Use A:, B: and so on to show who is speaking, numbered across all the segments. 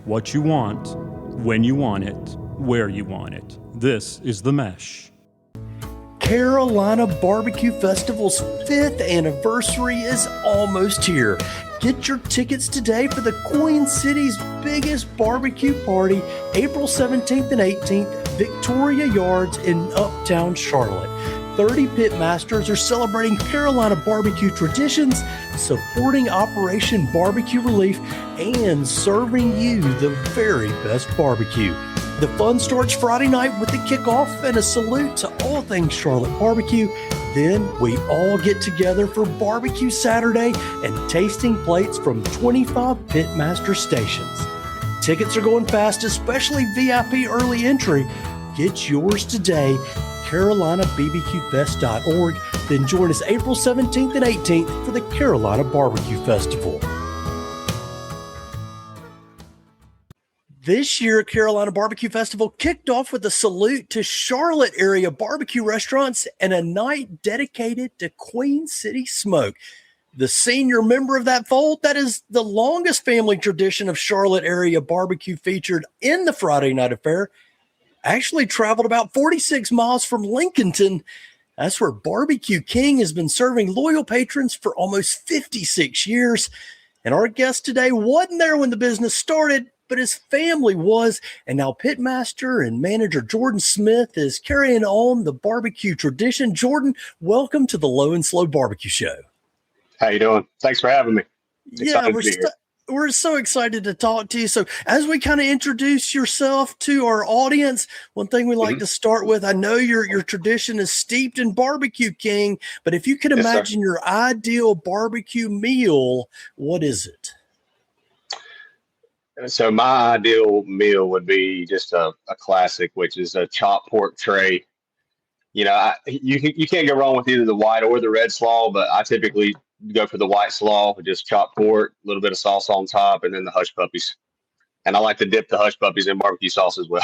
A: What you want, when you want it, where you want it. This is The Mesh.
B: Carolina Barbecue Festival's 5th anniversary is almost here. Get your tickets today for the Queen City's biggest barbecue party, April 17th and 18th, Victoria Yards in Uptown Charlotte. 30 pit masters are celebrating Carolina barbecue traditions, supporting Operation Barbecue Relief, and serving you the very best barbecue. The fun starts Friday night with the kickoff and a salute to all things Charlotte barbecue. Then we all get together for Barbecue Saturday and tasting plates from 25 pitmaster stations. Tickets are going fast, especially VIP early entry. Get yours today, CarolinaBBQFest.org. Then join us April 17th and 18th for the Carolina Barbecue Festival. This year, Carolina Barbecue Festival kicked off with a salute to Charlotte area barbecue restaurants and a night dedicated to Queen City Smoke. The senior member of that fold, that is the longest family tradition of Charlotte area barbecue featured in the Friday night affair, actually traveled about 46 miles from Lincolnton. That's where Barbecue King has been serving loyal patrons for almost 56 years. And our guest today wasn't there when the business started, but his family was, and now pitmaster and manager Jordan Smith is carrying on the barbecue tradition. Jordan, welcome to the Low and Slow Barbecue Show.
C: How you doing? Thanks for having me.
B: We're so excited to talk to you. So as we kind of introduce yourself to our audience, one thing we like to start with, I know your tradition is steeped in Barbecue King, but if you could imagine your ideal barbecue meal, what is it?
C: So my ideal meal would be just a classic, which is a chopped pork tray. You know, you can't go wrong with either the white or the red slaw, but I typically go for the white slaw with just chopped pork, a little bit of sauce on top, and then the hush puppies. And I like to dip the hush puppies in barbecue sauce as well.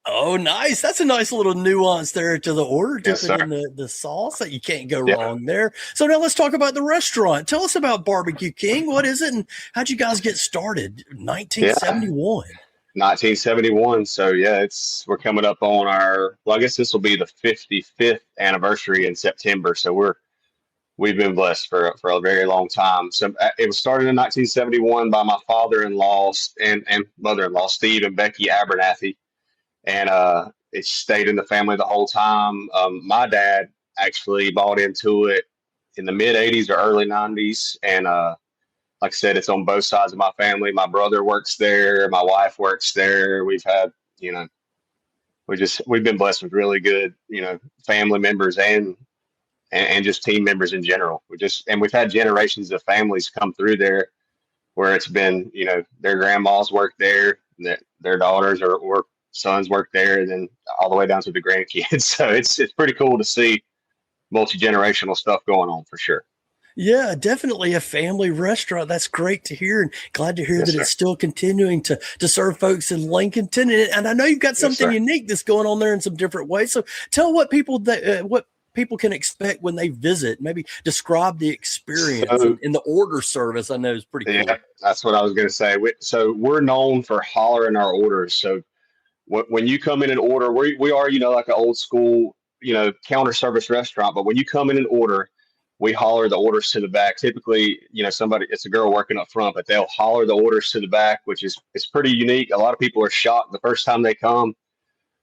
B: Oh, nice. That's a nice little nuance there to the order, dipping in the sauce. That you can't go wrong there. So now let's talk about the restaurant. Tell us about Barbecue King. What is it, and how'd you guys get started? 1971.
C: 1971. So we're coming up on I guess this will be the 55th anniversary in September. So we've been blessed for a very long time. So it was started in 1971 by my father-in-law and mother-in-law, Steve and Becky Abernathy. And it stayed in the family the whole time. My dad actually bought into it in the mid 80s or early 90s. And like I said, it's on both sides of my family. My brother works there. My wife works there. We've had, we've been blessed with really good, family members and just team members in general. We've had generations of families come through there where it's been, their grandmas work there, their daughters or sons work there, and then all the way down to the grandkids. So it's pretty cool to see multi-generational stuff going on for sure.
B: Yeah, definitely a family restaurant. That's great to hear, and glad to hear that it's still continuing to serve folks in Lincolnton. And I know you've got something unique that's going on there in some different ways. So tell what people can expect when they visit. Maybe describe the experience in the order service. I know is pretty cool.
C: Yeah, that's what I was going to say. So we're known for hollering our orders. So when you come in and order, we are, like an old school, counter service restaurant. But when you come in and order, we holler the orders to the back. Typically, it's a girl working up front, but they'll holler the orders to the back, which is pretty unique. A lot of people are shocked the first time they come.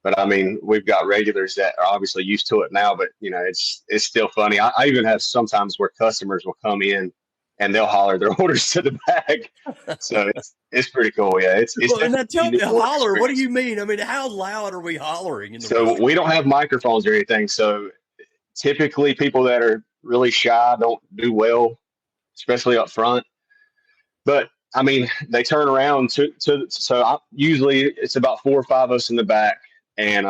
C: But I mean, we've got regulars that are obviously used to it now, but it's still funny. I even have sometimes where customers will come in and they'll holler their orders to the back. So it's pretty cool. Yeah.
B: And now tell me, holler, what do you mean? I mean, how loud are we hollering?
C: So we don't have microphones or anything. So typically people that are really shy don't do well, especially up front. But I mean, they turn around usually it's about 4 or 5 of us in the back. And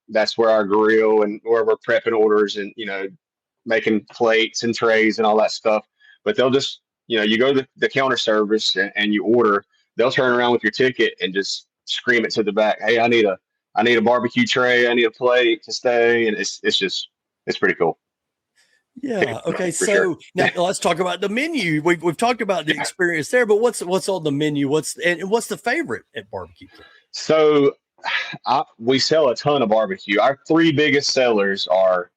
C: that's where our grill and where we're prepping orders and, making plates and trays and all that stuff. But they'll just, you go to the counter service and you order, they'll turn around with your ticket and just scream it to the back. Hey, I need a barbecue tray. I need a plate to stay. And it's pretty cool.
B: Yeah. Okay.
C: For sure.
B: So now let's talk about the menu. We've talked about the experience there, but what's on the menu? What's the favorite at Barbecue King?
C: So we sell a ton of barbecue. Our three biggest sellers are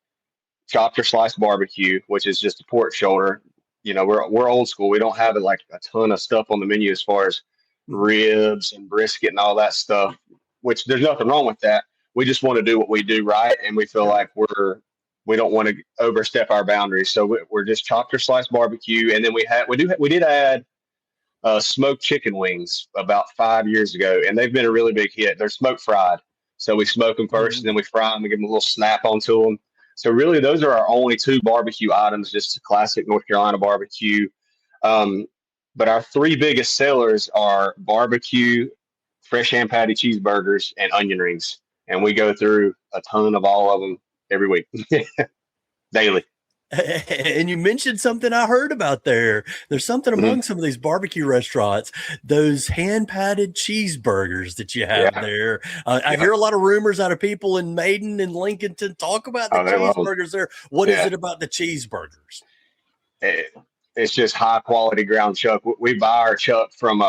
C: chopped or sliced barbecue, which is just a pork shoulder. We're old school. We don't have like a ton of stuff on the menu as far as ribs and brisket and all that stuff, which there's nothing wrong with that. We just want to do what we do right, and we feel like we don't want to overstep our boundaries. So we're just chopped or sliced barbecue, and then we did add smoked chicken wings about 5 years ago, and they've been a really big hit. They're smoke fried, so we smoke them 1st and then we fry them and give them a little snap onto them. So really, those are our only two barbecue items, just classic North Carolina barbecue. But our three biggest sellers are barbecue, fresh hand patty cheeseburgers, and onion rings, and we go through a ton of all of them every week, daily.
B: And you mentioned something I heard about there. There's something among some of these barbecue restaurants, those hand patted cheeseburgers that you have there. I hear a lot of rumors out of people in Maiden and Lincolnton talk about the cheeseburgers there. What is it about the cheeseburgers?
C: It's just high quality ground chuck. We buy our chuck from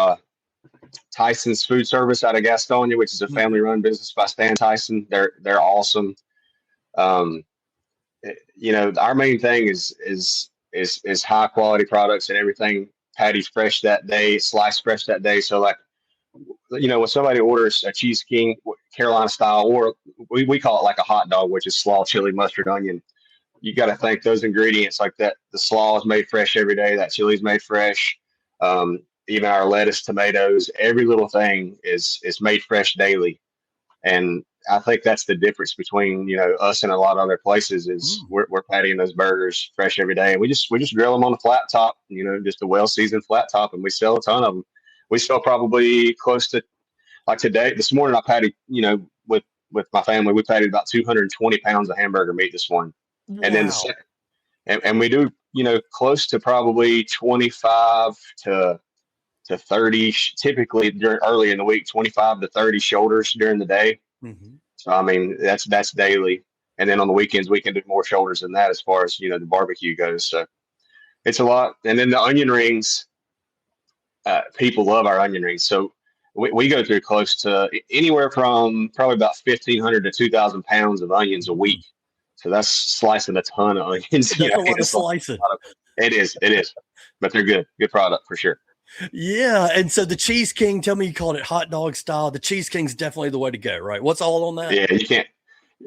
C: Tyson's Food Service out of Gastonia, which is a family run business by Stan Tyson. They're awesome. Our main thing is high quality products and everything. Patties fresh that day, sliced fresh that day. So when somebody orders a Cheese King Carolina style, or we call it like a hot dog, which is slaw, chili, mustard, onion. You got to think those ingredients like that. The slaw is made fresh every day. That chili is made fresh. Even our lettuce, tomatoes, every little thing is made fresh daily. And I think that's the difference between us and a lot of other places is we're pattying those burgers fresh every day, and we just grill them on a flat top, just a well seasoned flat top, and we sell a ton of them. We sell probably close to like this morning. I patted with my family. We patted about 220 pounds of hamburger meat this morning, and then and we do close to probably 25 to 30 typically early in the week, 25 to 30 shoulders during the day. So I mean that's daily, and then on the weekends we can do more shoulders than that as far as the barbecue goes. So it's a lot. And then the onion rings, people love our onion rings. So we go through close to anywhere from probably about 1,500 to 2,000 pounds of onions a week. So that's slicing a ton of onions.
B: That's a lot of slicing.
C: It is, but they're good product for sure.
B: Yeah. And so the Cheese King, tell me you called it hot dog style. The Cheese King's definitely the way to go, right? What's all on that?
C: Yeah, you can't.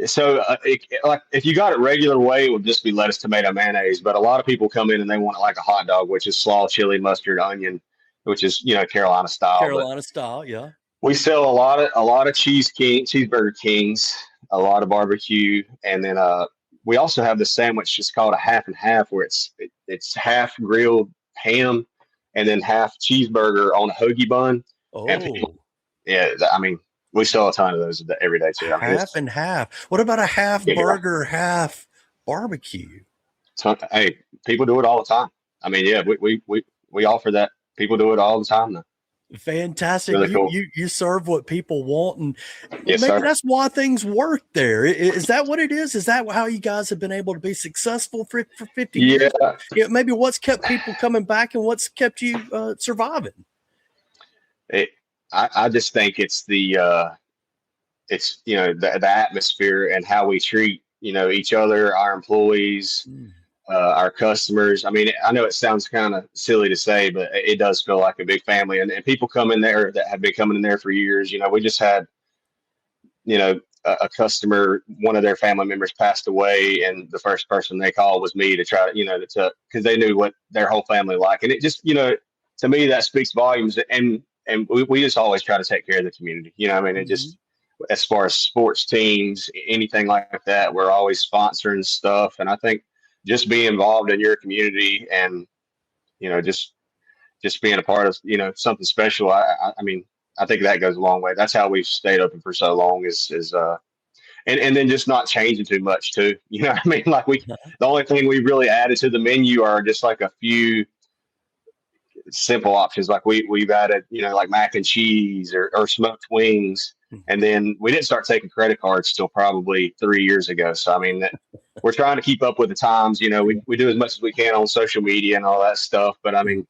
C: So like if you got it regular way, it would just be lettuce, tomato, mayonnaise. But a lot of people come in and they want it like a hot dog, which is slaw, chili, mustard, onion, which is Carolina style.
B: Carolina style, yeah.
C: We sell a lot of cheeseburger kings, a lot of barbecue, and then we also have the sandwich just called a half and half, where it's half grilled ham and then half cheeseburger on a hoagie bun.
B: Oh,
C: I mean, we sell a ton of those every day too.
B: Half and half. What about a half burger, half barbecue?
C: Hey, people do it all the time. I mean, yeah, we offer that. People do it all the time now.
B: Fantastic.
C: Really cool.
B: You serve what people want, and
C: yes,
B: maybe
C: sir.
B: that's why things work there. Is that what it is? Is that how you guys have been able to be successful for 50 years? Yeah. Maybe what's kept people coming back and what's kept you surviving?
C: I just think it's the atmosphere and how we treat each other, our employees, our customers. I mean, I know it sounds kind of silly to say, but it does feel like a big family, and people come in there that have been coming in there for years. We just had a customer, one of their family members passed away, and the first person they called was me to try because they knew what their whole family liked, and it just to me that speaks volumes. And we just always try to take care of the community. I mean, it just, as far as sports teams, anything like that, we're always sponsoring stuff. And I think just being involved in your community and, just being a part of, something special. I mean, I think that goes a long way. That's how we've stayed open for so long and then just not changing too much too. What I mean? Like the only thing we really added to the menu are just like a few simple options, like we've added like mac and cheese or smoked wings, and then we didn't start taking credit cards till probably 3 years ago. So I mean we're trying to keep up with the times. You know, we do as much as we can on social media and all that stuff. But I mean,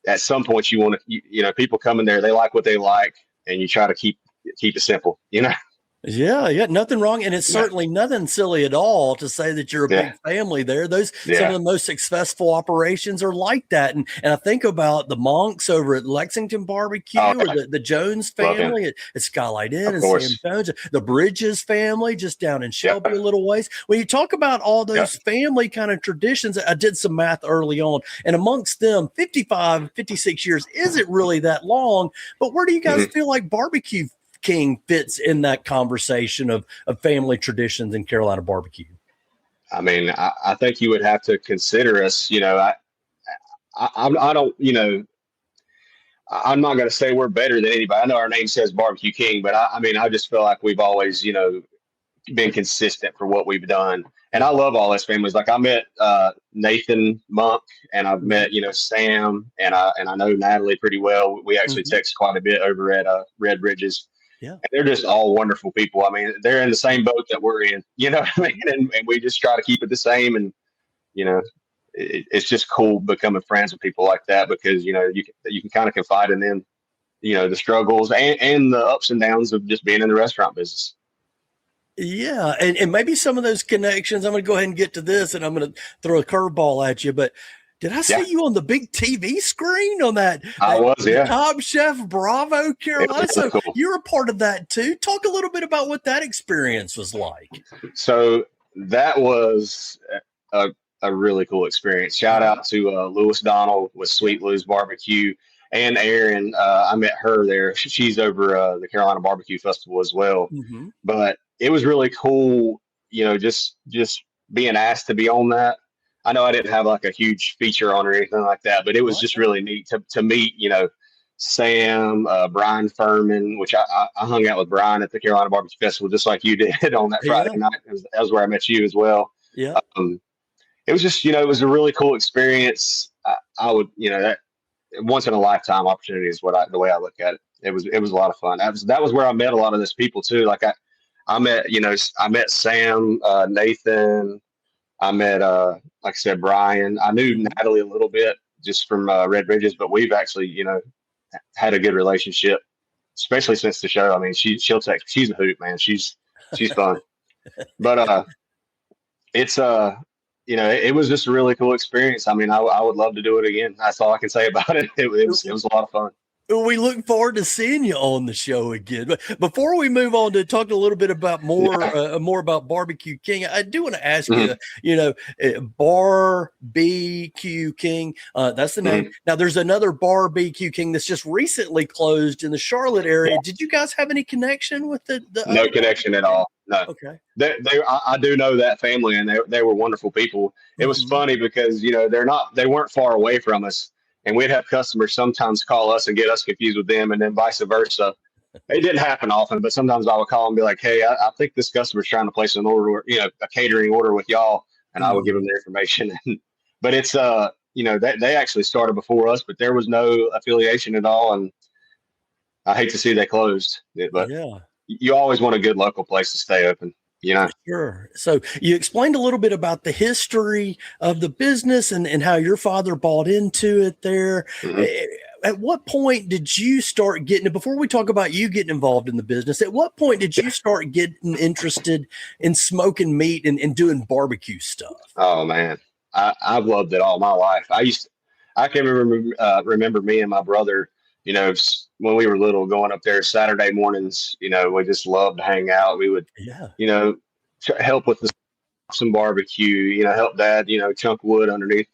C: at some point you want to, you know, people come in there, they like what they like, and you try to keep it simple, you know?
B: Yeah, nothing wrong, and it's
C: Yeah.
B: certainly nothing silly at all to say that you're a
C: Yeah.
B: big family there. Some
C: Yeah.
B: of the most successful operations are like that, and I think about the Monks over at Lexington Barbecue,
C: Oh,
B: or
C: yeah.
B: the Jones
C: Love him.
B: family at Skylight Inn,
C: Of
B: and Sam
C: course.
B: Jones, the Bridges family just down in Shelby
C: Yeah.
B: a little ways. When you talk about all
C: Yeah.
B: those family kind of traditions, I did some math early on, and amongst them, 55, 56 years isn't really that long, but where do you guys feel like Barbecue King fits in that conversation of family traditions in Carolina barbecue?
C: I mean, I think you would have to consider us, you know, I don't, you know, I'm not going to say we're better than anybody. I know our name says Barbecue King, but I mean, I just feel like we've always, you know, been consistent for what we've done. And I love all those families. Like I met Nathan Monk, and I've met, you know, Sam, and I know Natalie pretty well. We actually text quite a bit over at Red Bridges.
B: Yeah.
C: And they're just all wonderful people. I mean, they're in the same boat that we're in, you know what I mean? And we just try to keep it the same. And, you know, it's just cool becoming friends with people like that, because, you know, you can kind of confide in them, you know, the struggles and the ups and downs of just being in the restaurant business.
B: Yeah, and maybe some of those connections, I'm going to go ahead and get to this, and I'm going to throw a curveball at you, but did I see you on the big TV screen on that Top Chef Bravo Carolina? So
C: cool.
B: you're a part of that too. Talk a little bit about what that experience was like.
C: So that was a really cool experience. Shout out to Lewis Donald with Sweet Lou's Barbecue, and Erin. I met her there. She's over the Carolina Barbecue Festival as well. But it was really cool, you know, just being asked to be on that. I know I didn't have like a huge feature on or anything like that, but it was just really neat to meet, you know, Sam, Brian Furman, which I hung out with Brian at the Carolina Barbecue Festival, just like you did on that Friday night. That was where I met you as well.
B: Yeah.
C: It was just, you know, it was a really cool experience. I would, you know, that once in a lifetime opportunity is the way I look at it. It was a lot of fun. That was where I met a lot of those people too. Like I met Sam, Nathan. I met, like I said, Brian. I knew Natalie a little bit just from Red Bridges, but we've actually, you know, had a good relationship, especially since the show. I mean, she'll text. She's a hoot, man. She's fun. But it's you know, it was just a really cool experience. I mean, I would love to do it again. That's all I can say about it. It was a lot of fun.
B: We look forward to seeing you on the show again. But before we move on to talk a little bit about more about Barbecue King, I do want to ask you, you know, BBQ King, that's the name. Now, there's another BBQ King that's just recently closed in the Charlotte area. Did you guys have any connection with the
C: No connection at all. No.
B: Okay.
C: I do know that family, and they were wonderful people. It was funny because, you know, they weren't far away from us. And we'd have customers sometimes call us and get us confused with them, and then vice versa. It didn't happen often, but sometimes I would call and be like, "Hey, I think this customer's trying to place an order, you know, a catering order with y'all," and I would give them their information. But it's you know, they actually started before us, but there was no affiliation at all, and I hate to see they closed. But you always want a good local place to stay open. You know?
B: Sure. So you explained a little bit about the history of the business and how your father bought into it there. At what point did you start getting, before we talk about you getting involved in the business, at what point did you start getting interested in smoking meat and doing barbecue stuff?
C: Oh man, I've loved it all my life. I can remember me and my brother, you know, when we were little, going up there Saturday mornings. You know, we just loved to hang out. We would, you know, help with some barbecue. You know, help Dad, you know, chunk wood underneath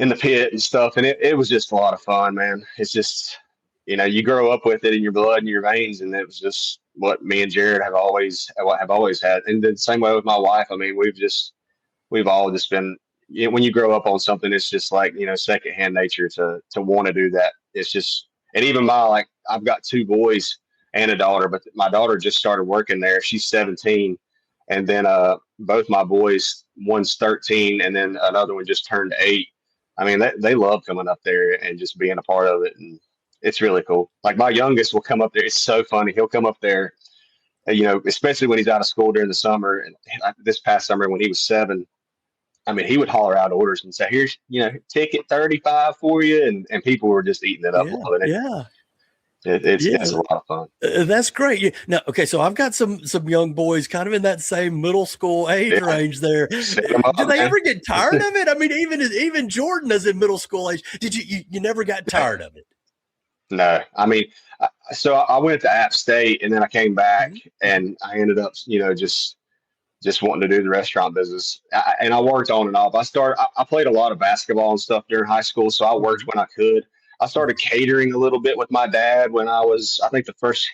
C: in the pit and stuff. And it was just a lot of fun, man. It's just, you know, you grow up with it in your blood and your veins, and it was just what me and Jared have always had. And the same way with my wife. I mean, we've all just been. You know, when you grow up on something, it's just like, you know, secondhand nature to want to do that. It's just, and even I've got 2 boys and a daughter, but my daughter just started working there. She's 17. And then both my boys, one's 13, and then another one just turned 8. I mean, they love coming up there and just being a part of it. And it's really cool. Like my youngest will come up there. It's so funny. He'll come up there especially when he's out of school during the summer. And this past summer when he was 7, I mean, he would holler out orders and say, "Here's, ticket 35 for you," and people were just eating it up,
B: Yeah,
C: loving it.
B: yeah.
C: It's a lot of fun.
B: That's great. Now, okay, so I've got some young boys kind of in that same middle school age range there. Do they ever get tired of it? I mean, even Jordan is in middle school age. Did you never got tired of it?
C: No, I mean, so I went to App State and then I came back and I ended up, just wanting to do the restaurant business. And I worked on and off. I played a lot of basketball and stuff during high school, so I worked when I could. I started catering a little bit with my dad when I think the first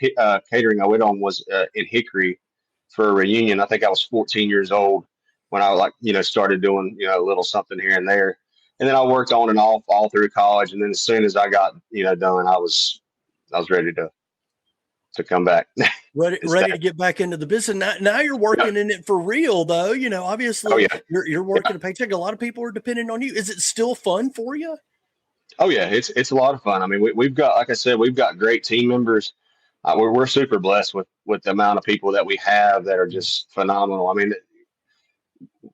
C: catering I went on was in Hickory for a reunion. I think I was 14 years old when I started doing, a little something here and there. And then I worked on and off all through college. And then as soon as I got, done, I was ready to come back.
B: Ready to get back into the business. Now you're working in it for real, though. Obviously you're working a paycheck. A lot of people are depending on you. Is it still fun for you?
C: Oh yeah, it's a lot of fun. I mean, we've got, like I said, we've got great team members. We're super blessed with the amount of people that we have that are just phenomenal. I mean,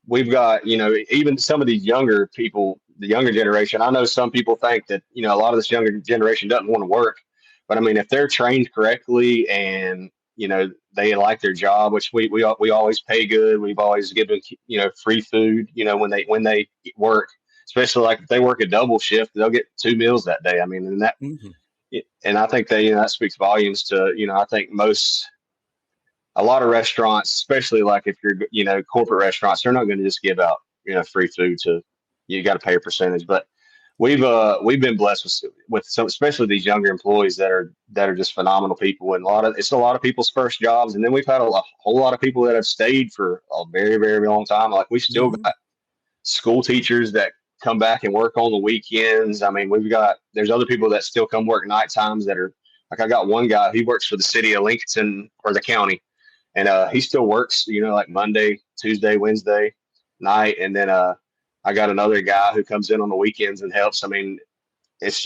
C: we've got, even some of these younger people, the younger generation. I know some people think that, a lot of this younger generation doesn't want to work, but I mean, if they're trained correctly and, they like their job, which we always pay good. We've always given, free food, when they work, especially like if they work a double shift, they'll get 2 meals that day. I mean, and that, and I think that speaks volumes to, I think a lot of restaurants, especially like if you're, corporate restaurants, they're not going to just give out, free food you got to pay a percentage. But we've been blessed with some, especially these younger employees that are just phenomenal people. And it's a lot of people's first jobs. And then we've had a whole lot of people that have stayed for a very, very long time. Like we still got school teachers that come back and work on the weekends. I mean, there's other people that still come work night times that are like, I got one guy, he works for the city of Lincoln or the county. And he still works, like Monday, Tuesday, Wednesday night. And then I got another guy who comes in on the weekends and helps. I mean, it's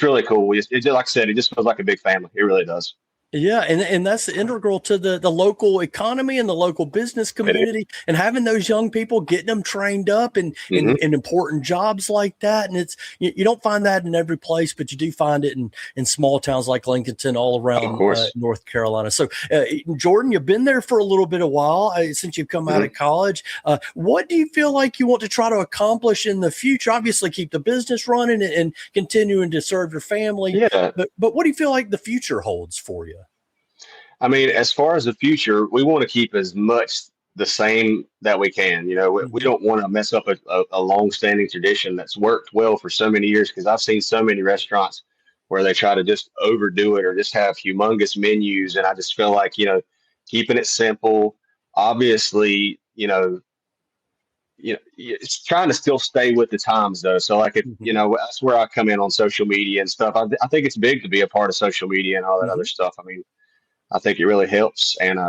C: really cool. Like I said, it just feels like a big family. It really does.
B: Yeah, and that's integral to the local economy and the local business community, and having those young people, getting them trained up in important jobs like that. And it's you don't find that in every place, but you do find it in small towns like Lincolnton all around North Carolina. So, Jordan, you've been there for a little bit of while since you've come out of college. What do you feel like you want to try to accomplish in the future? Obviously, keep the business running and continuing to serve your family.
C: Yeah.
B: But what do you feel like the future holds for you?
C: I mean, as far as the future, we want to keep as much the same that we can. We don't want to mess up a long-standing tradition that's worked well for so many years, because I've seen so many restaurants where they try to just overdo it or just have humongous menus. And I just feel like, keeping it simple, obviously, it's trying to still stay with the times though. So like, that's where I come in on social media and stuff. I think it's big to be a part of social media and all that other stuff. I mean, I think it really helps. And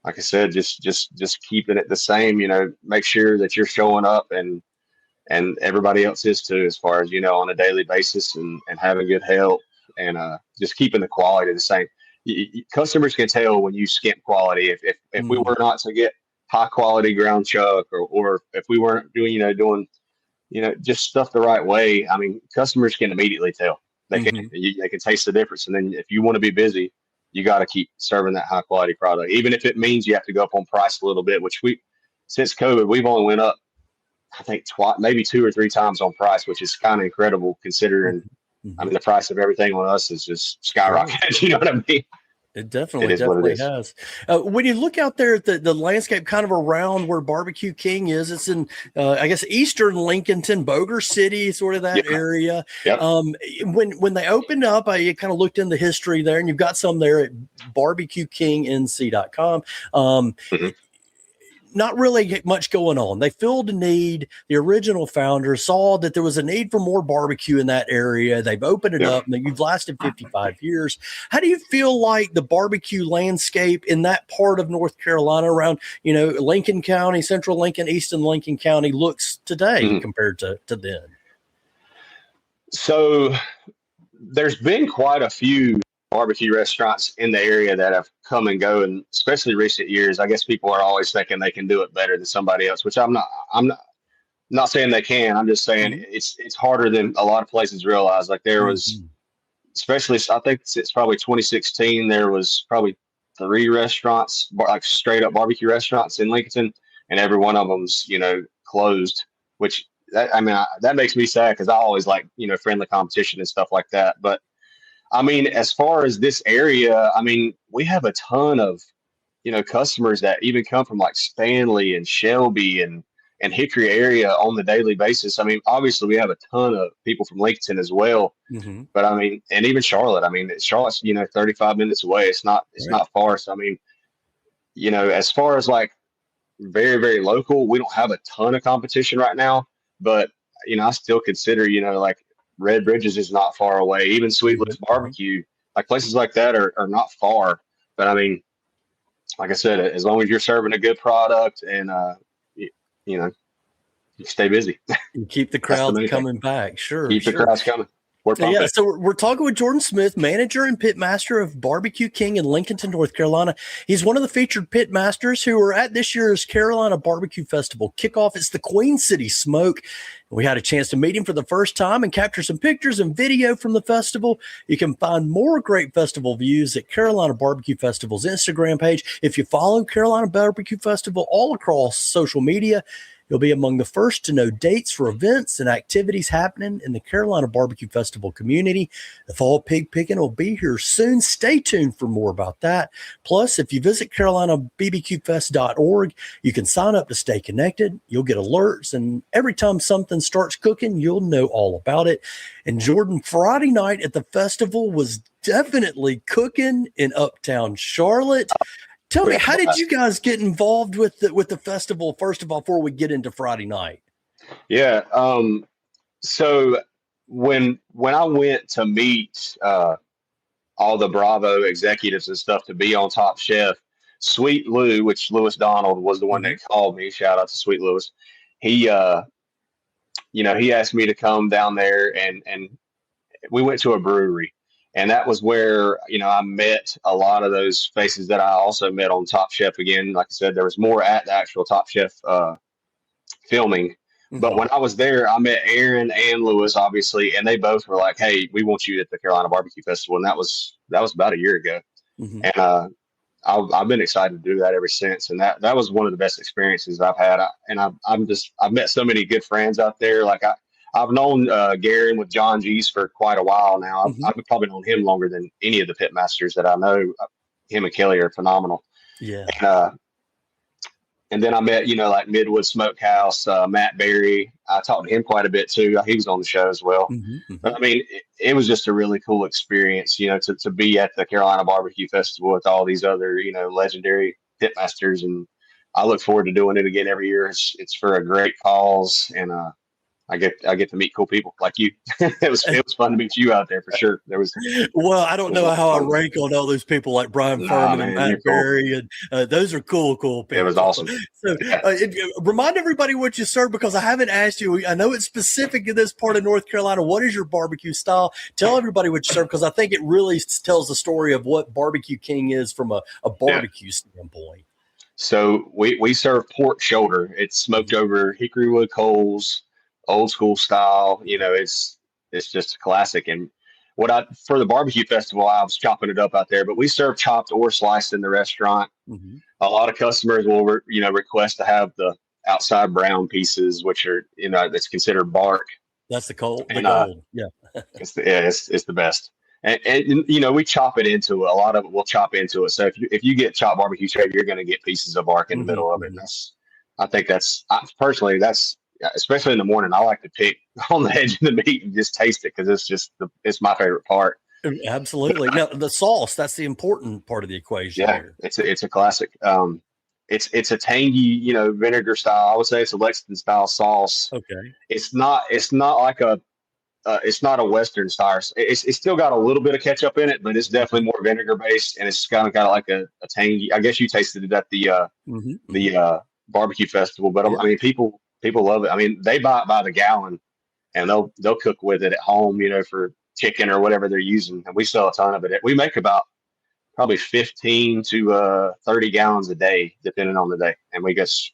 C: like I said, just keeping it the same, make sure that you're showing up and everybody else is too, as far as, on a daily basis and having good health and just keeping the quality the same. Customers can tell when you skimp quality. If we were not to get high quality ground chuck or if we weren't doing just stuff the right way, I mean, customers can immediately tell. They can taste the difference. And then if you want to be busy, you got to keep serving that high quality product, even if it means you have to go up on price a little bit, which since COVID, we've only went up, I think maybe 2 or 3 times on price, which is kind of incredible considering, I mean, the price of everything on us is just skyrocketed. You know what I mean?
B: It definitely has. When you look out there at the landscape kind of around where Barbecue King is, it's in, I guess, eastern Lincolnton, Boger City, sort of that area. Yep. When they opened up, I kind of looked in the history there, and you've got some there at barbecuekingnc.com. Not really much going on. They filled a need. The original founders saw that there was a need for more barbecue in that area. They've opened it up, and you've lasted 55 years. How do you feel like the barbecue landscape in that part of North Carolina around, Lincoln County, Central Lincoln, Eastern Lincoln County looks today compared to then?
C: So there's been quite a few barbecue restaurants in the area that have come and go, and especially recent years. I guess people are always thinking they can do it better than somebody else, which I'm not. I'm not saying they can. I'm just saying
B: Mhm.
C: it's harder than a lot of places realize. Like there was,
B: Mhm.
C: especially I think it's probably 2016. There was probably three restaurants, like straight up barbecue restaurants in Lincoln, and every one of them's closed. Which that makes me sad because I always like friendly competition and stuff like that. But I mean, as far as this area, I mean, we have a ton of customers that even come from like Stanley and Shelby and Hickory area on the daily basis. I mean, obviously we have a ton of people from Lincoln as well,
B: Mhm.
C: but I mean, and even Charlotte. I mean, Charlotte's 35 minutes away. It's
B: Right.
C: not far. So I mean, as far as like very very local, we don't have a ton of competition right now, but I still consider like Red Bridges is not far away. Even Sweetless
B: Mhm. Mhm.
C: Barbecue, like places like that are not far. But I mean, like I said, as long as you're serving a good product and you, you know you stay busy.
B: You keep the
C: That's the
B: crowds
C: main thing.
B: coming back. Sure,
C: Keep the
B: sure.
C: crowds coming. Word pump
B: Yeah,
C: it.
B: so we're talking with Jordan Smith, manager and pit master of Barbecue King in Lincolnton, North Carolina. He's one of the featured pit masters who are at this year's Carolina Barbecue Festival kickoff. It's the Queen City Smoke. We had a chance to meet him for the first time and capture some pictures and video from the festival. You can find more great festival views at Carolina Barbecue Festival's Instagram page. If you follow Carolina Barbecue Festival all across social media, you'll be among the first to know dates for events and activities happening in the Carolina Barbecue Festival community. The fall pig picking will be here soon. Stay tuned for more about that. Plus, if you visit CarolinaBBQFest.org, you can sign up to stay connected. You'll get alerts, and every time something starts cooking, you'll know all about it. And Jordan, Friday night at the festival was definitely cooking in Uptown Charlotte. Tell me,
C: Yeah.
B: how did you guys get involved with the festival? First of all, before we get into Friday night.
C: Yeah. So when I went to meet all the Bravo executives and stuff to be on Top Chef, Sweet Lou, which Lewis Donald was the one
B: Mm-hmm.
C: that called me. Shout out to Sweet Lewis. He he asked me to come down there, and we went to a brewery, and that was where I met a lot of those faces that I also met on Top Chef. Again, like I said, there was more at the actual Top Chef filming, but
B: Mm-hmm.
C: when I was there, I met Aaron and Lewis, obviously, and they both were like, "Hey, we want you at the Carolina Barbecue Festival," and that was about a year ago,
B: Mm-hmm.
C: and I've been excited to do that ever since, and that was one of the best experiences I've had. I've met so many good friends out there. Like I've known Gary with John G's for quite a while now.
B: Mm-hmm.
C: I've probably known him longer than any of the pit masters that I know. Him and Kelly are phenomenal.
B: Yeah.
C: And, and then I met, like Midwood Smokehouse, Matt Berry. I talked to him quite a bit too. He was on the show as well.
B: Mm-hmm. Mm-hmm.
C: But I mean, it was just a really cool experience, to be at the Carolina Barbecue Festival with all these other, legendary pitmasters. And I look forward to doing it again every year. It's for a great cause. And, I get to meet cool people like you. it was fun to meet you out there for sure.
B: Well, I
C: It
B: don't
C: was a
B: know
C: lot of
B: how I
C: fun.
B: rank on all those people like Brian
C: Nah,
B: Furman and
C: man, you're
B: Matt
C: cool.
B: Berry, and those are cool
C: It was
B: people.
C: awesome.
B: So,
C: Yeah.
B: remind everybody what you serve, because I haven't asked you. I know it's specific in this part of North Carolina. What is your barbecue style? Tell everybody what you serve, because I think it really tells the story of what Barbecue King is from a
C: Yeah.
B: barbecue standpoint.
C: So we serve pork shoulder. It's smoked over hickory wood coals, old school style. It's just a classic. And what I for the barbecue festival, I was chopping it up out there, but we serve chopped or sliced in the restaurant.
B: Mm-hmm.
C: A lot of customers will request to have the outside brown pieces, which are that's considered bark.
B: That's the gold. The
C: And
B: gold. Yeah.
C: it's the best. And we chop it into it. A lot of it we'll chop into it. So if you get chopped barbecue shredded, you're going to get pieces of bark in the
B: Mm-hmm.
C: middle of it. And I think personally that's especially in the morning. I like to pick on the edge of the meat and just taste it because it's my favorite part.
B: Absolutely. Now the sauce, that's the important part of the equation
C: Yeah,
B: here.
C: it's a classic. It's a tangy vinegar style. I would say it's a Lexington style sauce.
B: Okay.
C: It's not like it's not a Western style. It's still got a little bit of ketchup in it, but it's definitely more vinegar based, and it's kind of got like a tangy. I guess you tasted it at
B: Mm-hmm.
C: the barbecue festival, but
B: Yeah.
C: I mean, people love it. I mean, they buy it by the gallon, and they'll cook with it at home, for chicken or whatever they're using, and we sell a ton of it. We make about probably 15 to 30 gallons a day, depending on the day, and we just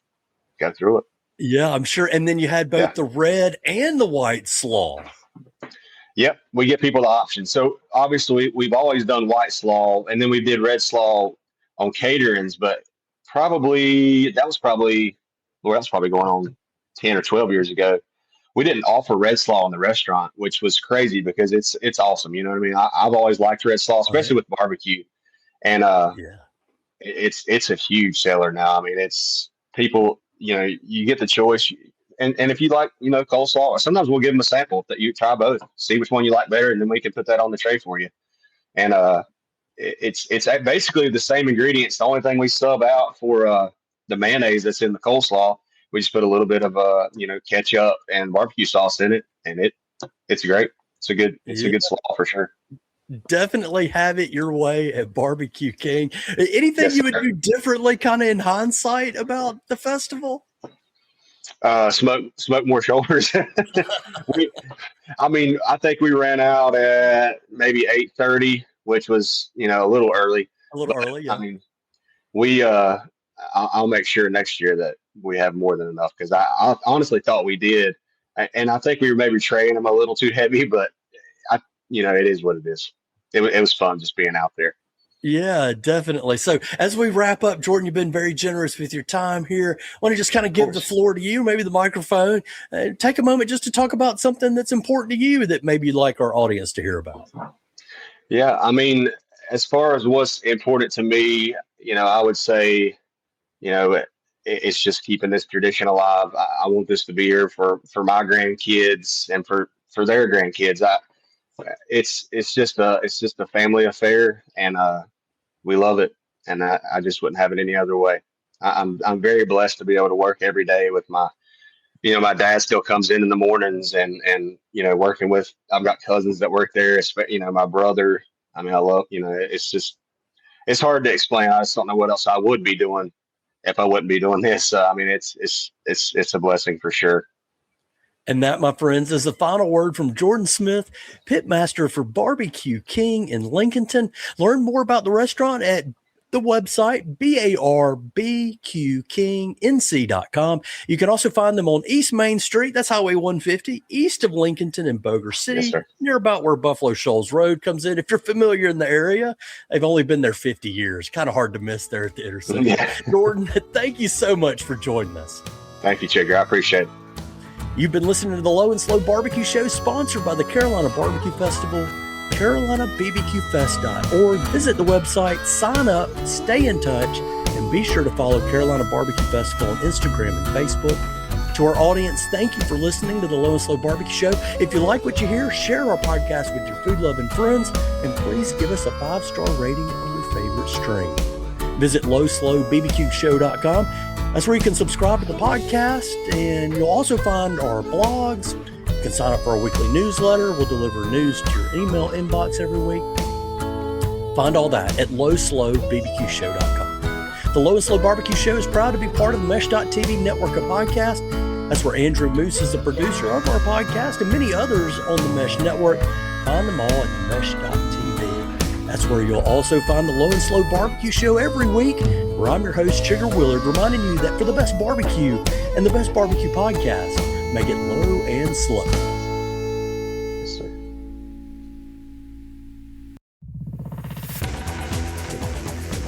C: go through it.
B: Yeah, I'm sure. And then you had both the red and the white slaw.
C: Yep, we get people the option. So obviously we've always done white slaw, and then we did red slaw on caterings, but that was probably going on 10 or 12 years ago. We didn't offer red slaw in the restaurant, which was crazy because it's awesome. You know what I mean? I've always liked red slaw, especially with barbecue, and it's a huge seller now. I mean, it's people. You know, you get the choice. And if you like, coleslaw, sometimes we'll give them a sample that you try both, see which one you like better, and then we can put that on the tray for you. And it's basically the same ingredients. The only thing we sub out for the mayonnaise that's in the coleslaw, we just put a little bit of ketchup and barbecue sauce in it, and it's great. It's a good slaw for sure.
B: Definitely have it your way at Barbecue King. Anything you would do differently, kind of in hindsight, about the festival?
C: Smoke more shoulders. I think we ran out at maybe 8:30, which was a little early.
B: Yeah.
C: I mean, I'll make sure next year that we have more than enough, because I honestly thought we did, and I think we were maybe training them a little too heavy, but it is what it is. It was fun just being out there.
B: Yeah, definitely. So as we wrap up, Jordan, you've been very generous with your time here. I want to just kind of give the floor to you, maybe the microphone. Take a moment just to talk about something that's important to you that maybe you'd like our audience to hear about.
C: Yeah, I mean, as far as what's important to me, I would say, it's just keeping this tradition alive. I want this to be here for my grandkids and for their grandkids. It's just a family affair, and we love it, and I just wouldn't have it any other way. I'm very blessed to be able to work every day with my dad still comes in the mornings, and working with, I've got cousins that work there, my brother. I mean, I love, it's hard to explain. I just don't know what else I would be doing if I wouldn't be doing this. It's a blessing for sure.
B: And that, my friends, is the final word from Jordan Smith, pitmaster for Barbecue King in Lincolnton. Learn more about the restaurant at the website, barbqkingnc.com. You can also find them on East Main Street. That's Highway 150, east of Lincolnton and Boger City, near about where Buffalo Shoals Road comes in. If you're familiar in the area, they've only been there 50 years. Kind of hard to miss there at the intersection. Yeah. Jordan, thank you so much for joining us.
C: Thank you, Chigger. I appreciate it.
B: You've been listening to the Low and Slow Barbecue Show, sponsored by the Carolina Barbecue Festival, CarolinaBBQFest.org. Visit the website, sign up, stay in touch, and be sure to follow Carolina Barbecue Festival on Instagram and Facebook. To our audience, thank you for listening to the Low and Slow Barbecue Show. If you like what you hear, share our podcast with your food-loving friends, and please give us a 5-star rating on your favorite stream. Visit lowslowbbqshow.com. That's where you can subscribe to the podcast, and you'll also find our blogs. You can sign up for our weekly newsletter. We'll deliver news to your email inbox every week. Find all that at lowslowbbqshow.com. The Low and Slow Barbecue Show is proud to be part of the Mesh.tv network of podcasts. That's where Andrew Moose is the producer of our podcast, and many others on the Mesh network. Find them all at Mesh.tv. That's where you'll also find the Low and Slow Barbecue Show every week, where I'm your host, Chigger Willard, reminding you that for the best barbecue and the best barbecue podcast, make it low and slow.
C: Yes, sir.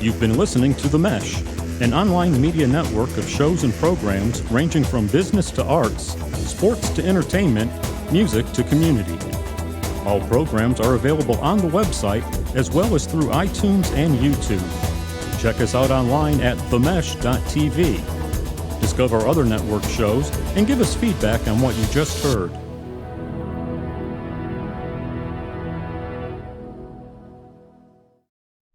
A: You've been listening to The Mesh, an online media network of shows and programs ranging from business to arts, sports to entertainment, music to community. All programs are available on the website as well as through iTunes and YouTube. Check us out online at themesh.tv. Discover other network shows and give us feedback on what you just heard.